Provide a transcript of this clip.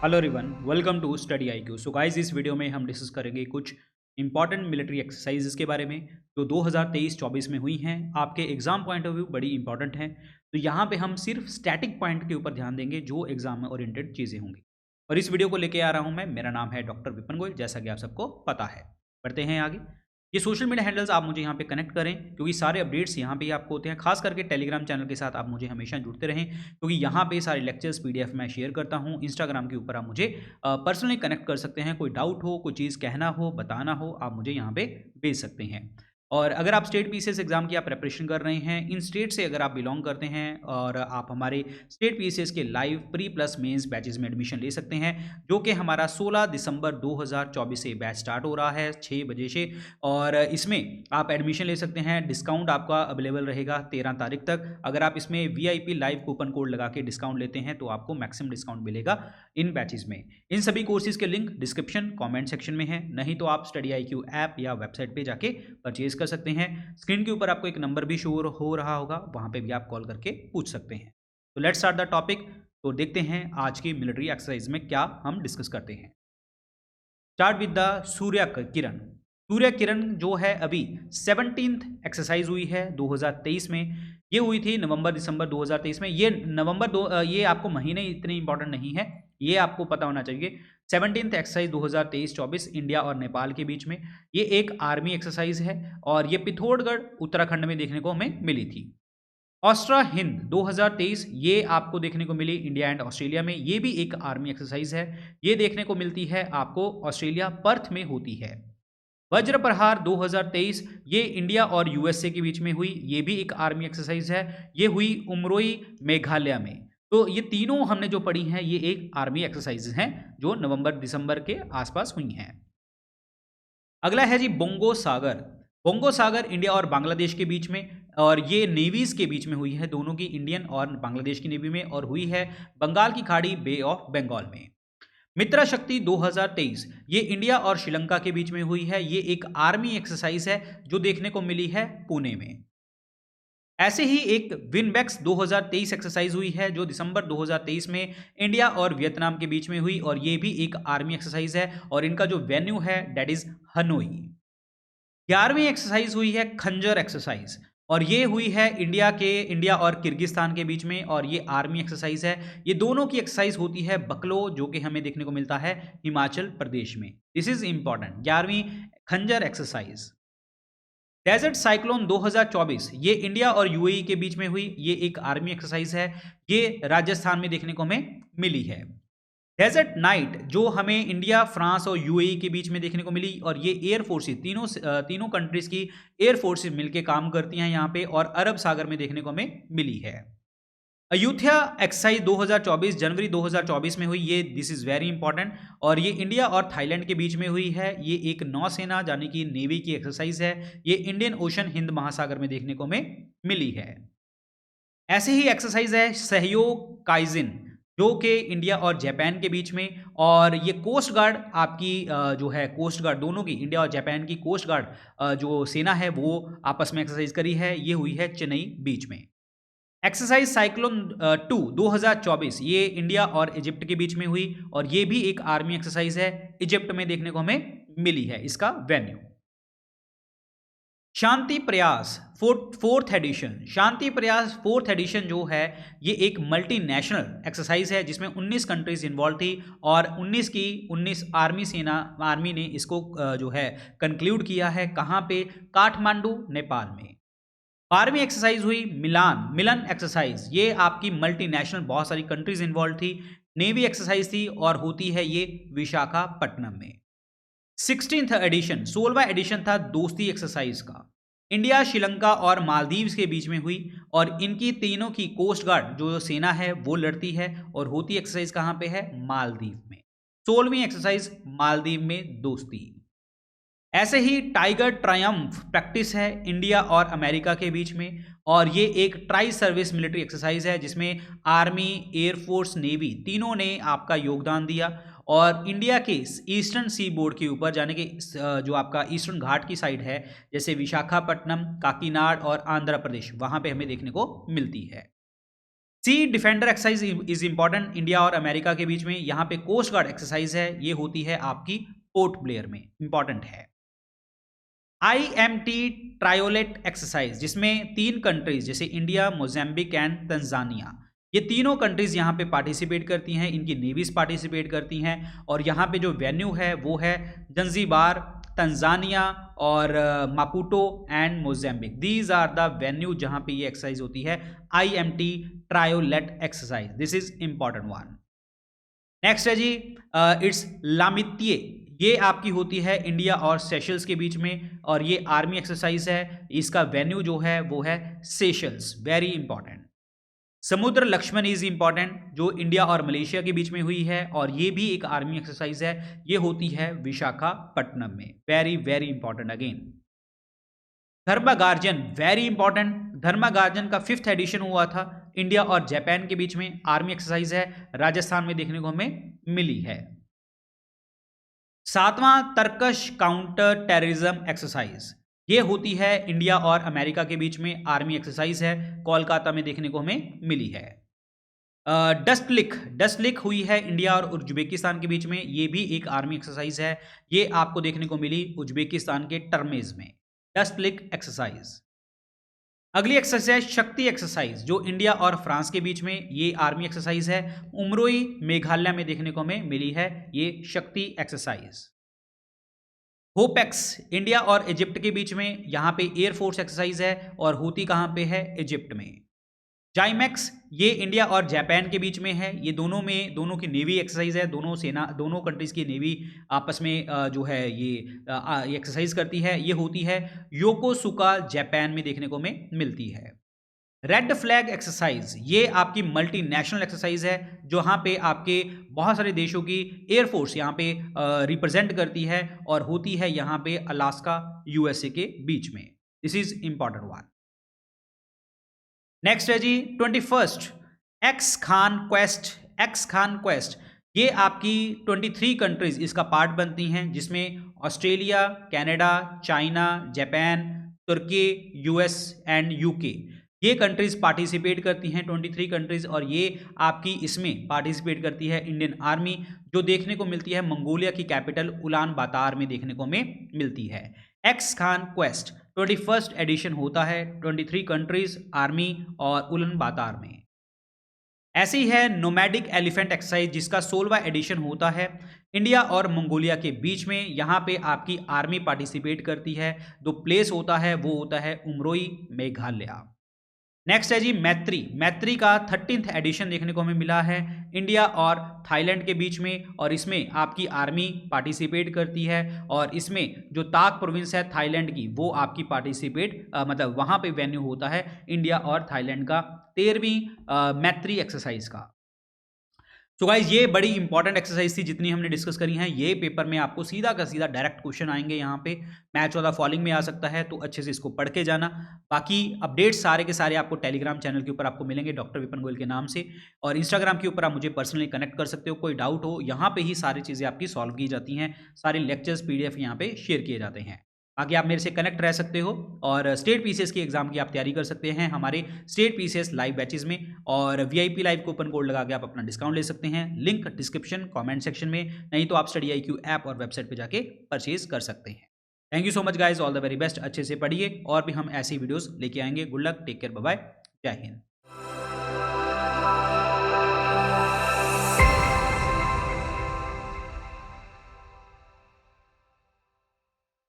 Hello everyone, welcome to Study IQ. So guys, इस video में हम डिस्कस करेंगे कुछ इंपॉर्टेंट मिलिट्री एक्सरसाइजेस के बारे में जो 2023-24 में हुई हैं। आपके एग्जाम पॉइंट ऑफ व्यू बड़ी इंपॉर्टेंट हैं। तो यहाँ पे हम सिर्फ स्टैटिक पॉइंट के ऊपर ध्यान देंगे जो एग्जाम में ओरिएंटेड चीज़ें होंगी। और इस वीडियो को लेके आ रहा हूँ मैं, मेरा नाम है डॉक्टर विपिन गोयल, जैसा कि आप सबको पता है। बढ़ते हैं आगे। ये सोशल मीडिया हैंडल्स आप मुझे यहाँ पे कनेक्ट करें क्योंकि सारे अपडेट्स यहाँ पे ही आपको होते हैं। खास करके टेलीग्राम चैनल के साथ आप मुझे हमेशा जुड़ते रहें क्योंकि यहाँ पे सारे लेक्चर्स पीडीएफ मैं शेयर करता हूँ। इंस्टाग्राम के ऊपर आप मुझे पर्सनली कनेक्ट कर सकते हैं। कोई डाउट हो, कोई चीज़ कहना हो, बताना हो, आप मुझे यहाँ पे भेज सकते हैं। और अगर आप स्टेट पीसीएस एग्जाम की आप प्रिपरेशन कर रहे हैं, इन स्टेट से अगर आप बिलोंग करते हैं और आप हमारे स्टेट पीसीएस के live pre plus mains batches में एडमिशन ले सकते हैं, जो कि हमारा 16 दिसंबर 2024 से बैच स्टार्ट हो रहा है 6 बजे से। और इसमें आप एडमिशन ले सकते हैं। डिस्काउंट आपका अवेलेबल रहेगा 13 तारीख तक। अगर आप इसमें वीआईपी लाइव कूपन कोड लगा के डिस्काउंट लेते हैं तो आपको मैक्सिमम डिस्काउंट मिलेगा इन बैचेस में। इन सभी कोर्सेज के लिंक डिस्क्रिप्शन कमेंट सेक्शन में है, नहीं तो आप स्टडी आईक्यू ऐप या वेबसाइट पे जाके परचेज कर सकते हैं। स्क्रीन के ऊपर आपको एक नंबर भी शो हो रहा होगा, वहां पे भी आप कॉल करके पूछ सकते हैं। तो लेट्स स्टार्ट द टॉपिक। तो देखते हैं आज की मिलिट्री एक्सरसाइज में क्या हम डिस्कस करते हैं। Start with the Surya Kiran. Surya Kiran जो है अभी 17th एक्सरसाइज हुई है 2023 में। ये हुई थी नवंबर दिसंबर 2023 में। ये ये आपको महीने इतने इंपॉर्टेंट नहीं है, ये आपको पता होना चाहिए। 17th एक्सरसाइज 2023-24 इंडिया और नेपाल के बीच में। ये एक आर्मी एक्सरसाइज है और ये पिथौरागढ़ उत्तराखंड में देखने को हमें मिली थी। ऑस्ट्रा हिंद 2023 ये आपको देखने को मिली इंडिया एंड ऑस्ट्रेलिया में। ये भी एक आर्मी एक्सरसाइज है। ये देखने को मिलती है आपको ऑस्ट्रेलिया पर्थ में होती है। वज्र प्रहार 2023 ये इंडिया और यूएसए के बीच में हुई। ये भी एक आर्मी एक्सरसाइज है। ये हुई उमरोई मेघालय में। तो ये तीनों हमने जो पढ़ी हैं ये एक आर्मी एक्सरसाइज हैं जो नवंबर दिसंबर के आसपास हुई हैं। अगला है जी बोंगो सागर। बोंगो सागर इंडिया और बांग्लादेश के बीच में, और ये नेवीज के बीच में हुई है, दोनों की, इंडियन और बांग्लादेश की नेवी में, और हुई है बंगाल की खाड़ी बे ऑफ बंगाल में। मित्रा शक्ति 2023 ये इंडिया और श्रीलंका के बीच में हुई है। ये एक आर्मी एक्सरसाइज है जो देखने को मिली है पुणे में। ऐसे ही एक विनबेक्स 2023 एक्सरसाइज हुई है जो दिसंबर 2023 में इंडिया और वियतनाम के बीच में हुई, और ये भी एक आर्मी एक्सरसाइज है और इनका जो वेन्यू है दैट इज हनोई। 11वीं एक्सरसाइज हुई है खंजर एक्सरसाइज, और ये हुई है इंडिया और किर्गिस्तान के बीच में, और ये आर्मी एक्सरसाइज है। ये दोनों की एक्सरसाइज होती है बकलो, जो कि हमें देखने को मिलता है हिमाचल प्रदेश में। दिस इज इंपॉर्टेंट, 11वीं खंजर एक्सरसाइज। डेजर्ट साइक्लोन 2024 ये इंडिया और यूएई के बीच में हुई। ये एक आर्मी एक्सरसाइज है। ये राजस्थान में देखने को हमें मिली है। डेजर्ट नाइट जो हमें इंडिया, फ्रांस और यूएई के बीच में देखने को मिली, और ये एयर फोर्सेस तीनों कंट्रीज की एयर फोर्सेस मिलकर काम करती हैं यहाँ पे, और अरब सागर में देखने को हमें मिली है। अयोध्या एक्सरसाइज 2024 जनवरी 2024 में हुई। ये दिस इज वेरी इंपॉर्टेंट, और ये इंडिया और थाईलैंड के बीच में हुई है। ये एक नौसेना यानी कि नेवी की एक्सरसाइज है। ये इंडियन ओशन हिंद महासागर में देखने को हमें मिली है। ऐसे ही एक्सरसाइज है सहयोग काइजिन, जो कि इंडिया और जापान के बीच में, और ये कोस्ट गार्ड आपकी जो है कोस्ट गार्ड, दोनों की, इंडिया और जापान की कोस्ट गार्ड जो सेना है वो आपस में एक्सरसाइज करी है। ये हुई है चेन्नई बीच में। एक्सरसाइज साइक्लोन 2 2024 ये इंडिया और इजिप्ट के बीच में हुई, और ये भी एक आर्मी एक्सरसाइज है। इजिप्ट में देखने को हमें मिली है इसका वेन्यू। शांति प्रयास फोर्थ एडिशन। शांति प्रयास फोर्थ एडिशन जो है ये एक मल्टीनेशनल एक्सरसाइज है जिसमें 19 कंट्रीज इन्वॉल्व थी, और 19 आर्मी ने इसको जो है कंक्लूड किया है। कहाँ पे? काठमांडू, नेपाल में। 12वीं एक्सरसाइज हुई मिलन एक्सरसाइज। ये आपकी मल्टीनेशनल, बहुत सारी कंट्रीज इन्वॉल्व थी, नेवी एक्सरसाइज थी, और होती है ये विशाखापट्टनम में। 16th एडिशन, 16वां एडिशन था दोस्ती एक्सरसाइज का। इंडिया, श्रीलंका और मालदीव्स के बीच में हुई, और इनकी तीनों की कोस्ट गार्ड जो सेना है वो लड़ती है, और होती एक्सरसाइज कहाँ पे है? मालदीव में। 16वीं एक्सरसाइज मालदीव में दोस्ती। ऐसे ही टाइगर ट्रायम्फ प्रैक्टिस है इंडिया और अमेरिका के बीच में, और ये एक ट्राई सर्विस मिलिट्री एक्सरसाइज है जिसमें आर्मी, एयरफोर्स, नेवी तीनों ने आपका योगदान दिया, और इंडिया के ईस्टर्न सी बोर्ड के ऊपर जाने के जो आपका ईस्टर्न घाट की साइड है, जैसे विशाखापट्टनम, काकीनाड और आंध्र प्रदेश, वहां पे हमें देखने को मिलती है। Sea defender exercise is important India और अमेरिका के बीच में। यहाँ पे कोस्ट गार्ड एक्सरसाइज है, ये होती है आपकी पोर्ट ब्लेयर में, इंपॉर्टेंट है। IMT ट्रायोलेट एक्सरसाइज, जिसमें 3 कंट्रीज जैसे इंडिया, मोजाम्बिक एंड तंजानिया, ये तीनों कंट्रीज यहाँ पे पार्टिसिपेट करती हैं, इनकी नेवीज पार्टिसिपेट करती हैं। और यहाँ पे जो वेन्यू है वो है जंजीबार, तंजानिया और Maputo and Mozambique. These are the venue जहाँ पे ये एक्सरसाइज होती है, IMT TRILAT exercise. This is important one. Next है जी इट्स लामित्ये, ये आपकी होती है इंडिया और सेशल्स के बीच में, और ये आर्मी एक्सरसाइज है। इसका वेन्यू जो है वो है सेशल्स, वेरी इंपॉर्टेंट। समुद्र लक्ष्मण इज इंपॉर्टेंट, जो इंडिया और मलेशिया के बीच में हुई है, और ये भी एक आर्मी एक्सरसाइज है, ये होती है विशाखापट्टनम में, वेरी वेरी इंपॉर्टेंट अगेन। धर्मा गार्जन, वेरी इंपॉर्टेंट। धर्मा गार्जन का 5th एडिशन हुआ था इंडिया और जापान के बीच में, आर्मी एक्सरसाइज है, राजस्थान में देखने को हमें मिली है। 7वां तर्कश काउंटर टेररिज्म एक्सरसाइज, ये होती है इंडिया और अमेरिका के बीच में, आर्मी एक्सरसाइज है, कोलकाता में देखने को हमें मिली है। डस्टलिक हुई है इंडिया और उज्बेकिस्तान के बीच में, ये भी एक आर्मी एक्सरसाइज है, ये आपको देखने को मिली उज्बेकिस्तान के टर्मेज में, डस्टलिक एक्सरसाइज। अगली एक्सरसाइज शक्ति एक्सरसाइज, जो इंडिया और फ्रांस के बीच में, ये आर्मी एक्सरसाइज है, उमरोई मेघालय में देखने को हमें मिली है ये शक्ति एक्सरसाइज। होपेक्स इंडिया और इजिप्ट के बीच में, यहाँ पे एयरफोर्स एक्सरसाइज है, और होती कहाँ पे है, इजिप्ट में। जाइमैक्स, ये इंडिया और जापान के बीच में है, ये दोनों की नेवी एक्सरसाइज है, दोनों कंट्रीज की नेवी आपस में जो है ये एक्सरसाइज करती है, ये होती है योकोसुका जापान में देखने को हमें मिलती है। रेड फ्लैग एक्सरसाइज, ये आपकी मल्टीनेशनल एक्सरसाइज है, जहाँ पे आपके बहुत सारे देशों की एयरफोर्स यहाँ पे रिप्रेजेंट करती है, और होती है यहाँ पे अलास्का USA के बीच में। This is important one. Next है जी 21st एक्स खान क्वेस्ट, ये आपकी 23 कंट्रीज इसका पार्ट बनती हैं, जिसमें ऑस्ट्रेलिया, कनाडा, चाइना, जापान, तुर्की, US एंड UK, ये कंट्रीज पार्टिसिपेट करती हैं, 23 कंट्रीज। और ये आपकी इसमें पार्टिसिपेट करती है इंडियन आर्मी, जो देखने को मिलती है मंगोलिया की कैपिटल उलान बातार में देखने को हमें मिलती है। X Khan quest 21st addition होता है, 23 कंट्रीज, आर्मी और उलान बातार में। ऐसी है नोमैडिक एलिफेंट एक्सरसाइज, जिसका 16वां एडिशन होता है इंडिया और मंगोलिया के बीच में, यहाँ पे आपकी आर्मी पार्टिसिपेट करती है, जो प्लेस होता है वो होता है उमरोई मेघालय। नेक्स्ट है जी मैत्री का 13th एडिशन देखने को हमें मिला है इंडिया और थाईलैंड के बीच में, और इसमें आपकी आर्मी पार्टिसिपेट करती है, और इसमें जो ताक प्रोविंस है थाईलैंड की, वो आपकी पार्टिसिपेट मतलब वहाँ पे वेन्यू होता है इंडिया और थाईलैंड का 13वीं मैत्री एक्सरसाइज का। तो गाइज ये बड़ी इंपॉर्टेंट एक्सरसाइज थी जितनी हमने डिस्कस करी हैं। ये पेपर में आपको सीधा का सीधा डायरेक्ट क्वेश्चन आएंगे, यहाँ पे मैच वाला फॉलोइंग में आ सकता है, तो अच्छे से इसको पढ़ के जाना। बाकी अपडेट्स सारे के सारे आपको टेलीग्राम चैनल के ऊपर आपको मिलेंगे डॉक्टर विपिन गोयल के नाम से, और इंस्टाग्राम के ऊपर आप मुझे पर्सनली कनेक्ट कर सकते हो। कोई डाउट हो, यहाँ पे ही सारी चीज़ें आपकी सॉल्व की जाती हैं, सारे लेक्चर्स PDF यहाँ पे शेयर किए जाते हैं। बाकी आप मेरे से कनेक्ट रह सकते हो, और स्टेट PCS की एग्जाम की आप तैयारी कर सकते हैं हमारे स्टेट PCS लाइव बैचेज में, और VIP लाइव कूपन कोड लगा के आप अपना डिस्काउंट ले सकते हैं। लिंक डिस्क्रिप्शन कमेंट सेक्शन में, नहीं तो आप स्टडी IQ ऐप और वेबसाइट पे जाके परचेज कर सकते हैं। Thank you so much guys, all the very best, अच्छे से पढ़िए, और भी हम ऐसी वीडियोस लेके आएंगे। Good luck, take care, bye bye, जय हिंद।